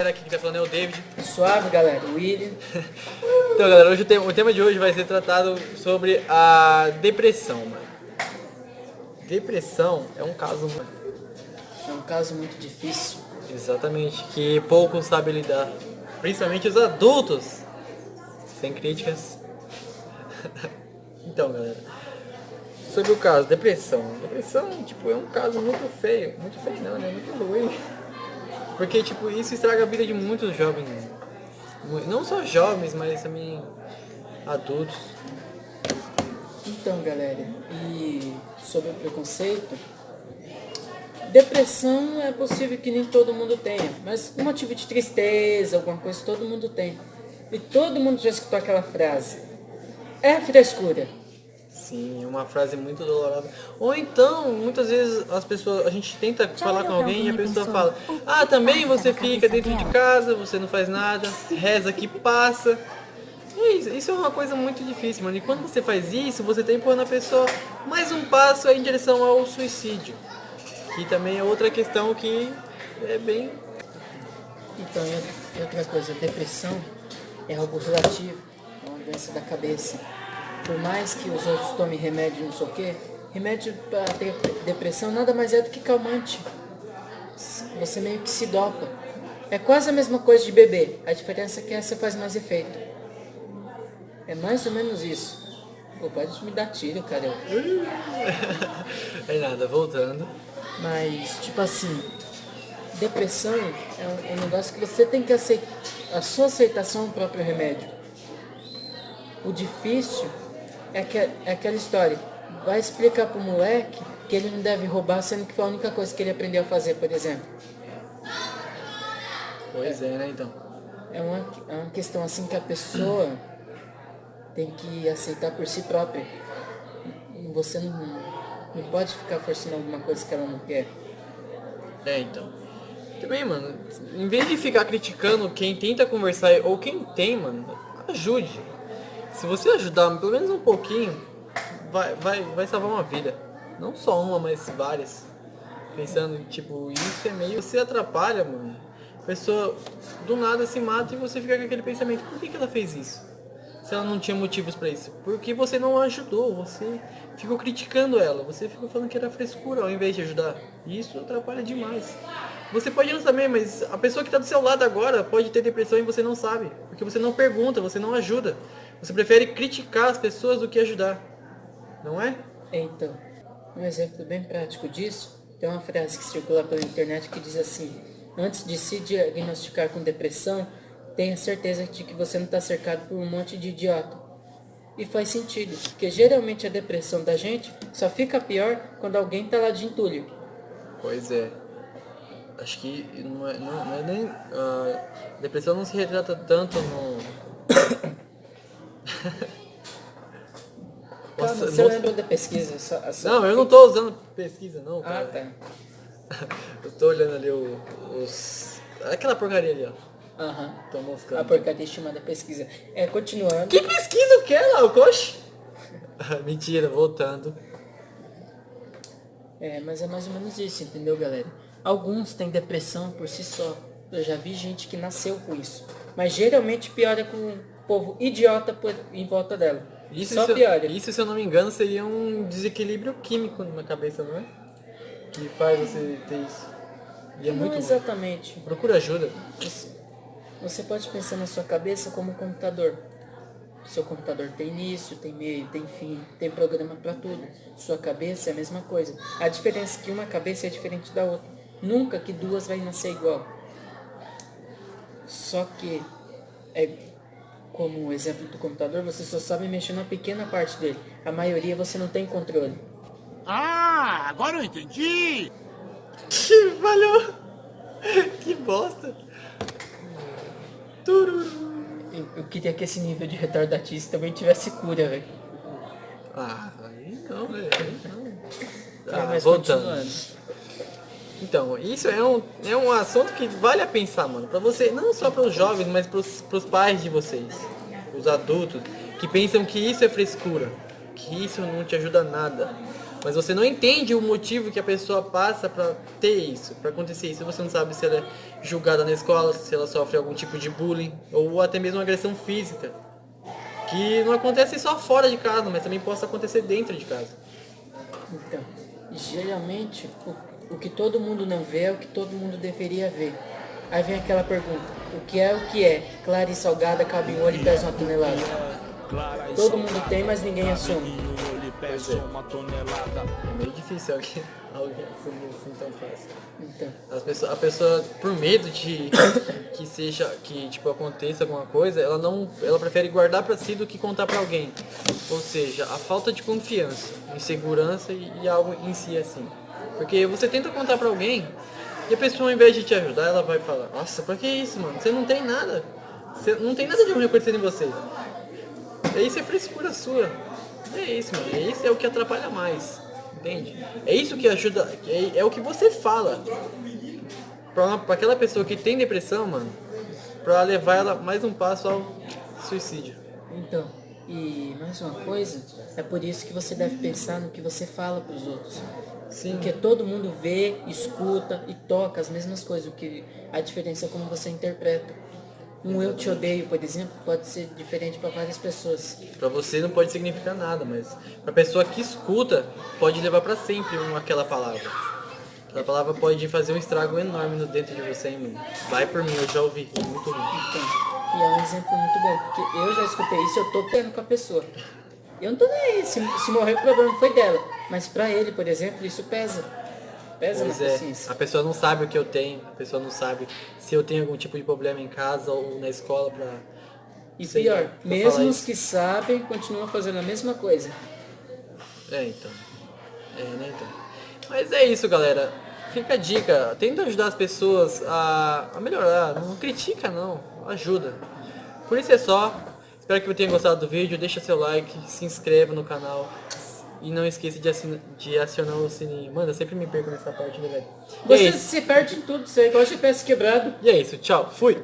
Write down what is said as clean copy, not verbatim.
Aqui que tá falando é o David. Suave, galera, o William. Então, galera, hoje o tema de hoje vai ser tratado sobre a depressão, mano. Depressão é um caso, mano. É um caso muito difícil. Exatamente, que poucos sabem lidar. Principalmente os adultos. Sem críticas. Então, galera, sobre o caso, depressão. Depressão, tipo, é um caso muito feio. Muito feio não, né? Muito ruim. Porque, tipo, isso estraga a vida de muitos jovens. Não só jovens, mas também adultos. Então, galera, e sobre o preconceito, depressão é possível que nem todo mundo tenha, mas um motivo de tristeza, alguma coisa, todo mundo tem. E todo mundo já escutou aquela frase: é frescura. Sim, uma frase muito dolorosa. Ou então, muitas vezes a gente tenta falar com alguém e a pessoa fala: ah, também você fica dentro de casa, você não faz nada, reza que passa. E isso é uma coisa muito difícil, mano. E quando você faz isso, você tá empurrando a pessoa mais um passo em direção ao suicídio. Que também é outra questão que é bem... Então, e outra coisa, depressão é algo relativo, é uma doença da cabeça. Por mais que os outros tomem remédio, não sei o quê, remédio para ter depressão nada mais é do que calmante. Você meio que se dopa. É quase a mesma coisa de beber, a diferença é que essa faz mais efeito. É mais ou menos isso. Pô, pode me dar tiro, cara. É nada, voltando. Mas, tipo assim, depressão é um negócio que você tem que aceitar. A sua aceitação é o próprio remédio. O difícil é aquela história. Vai explicar pro moleque que ele não deve roubar, sendo que foi a única coisa que ele aprendeu a fazer, por exemplo. Pois é, né, então. É uma questão assim que a pessoa tem que aceitar por si própria. Você não pode ficar forçando alguma coisa que ela não quer. É, então. Também, mano, em vez de ficar criticando quem tenta conversar ou quem tem, mano, ajude. Se você ajudar pelo menos um pouquinho, vai salvar uma vida. Não só uma, mas várias. Pensando, tipo, isso é meio... Você atrapalha, mano. A pessoa do nada se mata e você fica com aquele pensamento: por que ela fez isso? Se ela não tinha motivos pra isso. Porque você não ajudou, você ficou criticando ela. Você ficou falando que era frescura ao invés de ajudar. E isso atrapalha demais. Você pode não saber, mas a pessoa que está do seu lado agora pode ter depressão e você não sabe. Porque você não pergunta, você não ajuda. Você prefere criticar as pessoas do que ajudar. Não é? Então, um exemplo bem prático disso, tem uma frase que circula pela internet que diz assim: antes de se diagnosticar com depressão, tenha certeza de que você não está cercado por um monte de idiota. E faz sentido, porque geralmente a depressão da gente só fica pior quando alguém está lá de entulho. Pois é. Acho que não é nem... depressão não se retrata tanto no... Calma, Nossa, você nossa. lembra da pesquisa? Não, eu não tô usando pesquisa, não, Ah, cara. tá. Eu tô olhando ali os... Aquela porcaria ali, ó. Aham. Tô mostrando. A porcaria chamada pesquisa. Continuando. Que pesquisa o que lá, o coche? Mentira, voltando. Mas é mais ou menos isso, entendeu, galera? Alguns têm depressão por si só. Eu já vi gente que nasceu com isso. Mas geralmente piora com o povo idiota em volta dela. Só piora. Isso, se eu não me engano, seria um desequilíbrio químico na cabeça, não é? Que faz você ter isso. E é Não muito ruim. exatamente. Procura ajuda. Você pode pensar na sua cabeça como um computador. Seu computador tem início, tem meio, tem fim, tem programa para tudo. Sua cabeça é a mesma coisa. A diferença é que uma cabeça é diferente da outra. Nunca que duas vai nascer igual. Só que, como o exemplo do computador, você só sabe mexer na pequena parte dele. A maioria você não tem controle. Ah, agora eu entendi! Valeu! Que bosta! Tururu. Eu queria que esse nível de retardatice também tivesse cura, velho. Ah, aí não, velho. Mas Voltando. continuando. Então, isso é um assunto que vale a pensar, mano. Pra você, não só para os jovens, mas pros pais de vocês. Os adultos, que pensam que isso é frescura. Que isso não te ajuda a nada. Mas você não entende o motivo que a pessoa passa pra ter isso, pra acontecer isso. Você não sabe se ela é julgada na escola, se ela sofre algum tipo de bullying, ou até mesmo agressão física. Que não acontece só fora de casa, mas também possa acontecer dentro de casa. Então, geralmente, o que todo mundo não vê é o que todo mundo deveria ver. Aí vem aquela pergunta, o que é o que é? Clara e salgada, cabe um olho e pesa 1 tonelada. Todo mundo tem, mas ninguém assume. Pois é. É meio difícil alguém assumir assim tão fácil. Então, A pessoa, por medo de que tipo, aconteça alguma coisa, ela prefere guardar pra si do que contar pra alguém. Ou seja, a falta de confiança, insegurança e algo em si assim. Porque você tenta contar pra alguém e a pessoa, ao invés de te ajudar, ela vai falar: nossa, pra que isso, mano? Você não tem nada. Você não tem nada de ruim acontecendo em você. Isso é frescura sua. É isso, mano. Isso é o que atrapalha mais. Entende? É isso que ajuda. É o que você fala pra aquela pessoa que tem depressão, mano, pra levar ela mais um passo ao suicídio. então, e mais uma coisa, é por isso que você deve pensar no que você fala pros outros. Sim. Porque todo mundo vê, escuta e toca as mesmas coisas, o que a diferença é como você interpreta. Um eu te odeio, por exemplo, pode ser diferente para várias pessoas. Pra você não pode significar nada, mas pra pessoa que escuta, pode levar pra sempre aquela palavra. Aquela palavra pode fazer um estrago enorme dentro de você, hein, mano. Vai por mim, eu já ouvi. É muito ruim. Então, e é um exemplo muito bom, porque eu já escutei isso, eu tô tendo com a pessoa. Eu não tô nem aí, se morrer o problema foi dela. Mas pra ele, por exemplo, isso pesa. Pesa na Pois é, consciência. a pessoa não sabe o que eu tenho, a pessoa não sabe se eu tenho algum tipo de problema em casa ou na escola pra... E sei pior, lá, pra mesmo falar os isso. que sabem, continuam fazendo a mesma coisa. É, então. É, né, então. Mas é isso, galera. Fica a dica. Tenta ajudar as pessoas a melhorar. Não critica, não. Ajuda. Por isso é só. Espero que você tenha gostado do vídeo. Deixa seu like, se inscreva no canal. E não esqueça de acionar o sininho. Mano, eu sempre me perco nessa parte, né, velho? E é Você isso. se perde em tudo, você é igual GPS quebrado. E é isso. Tchau. Fui.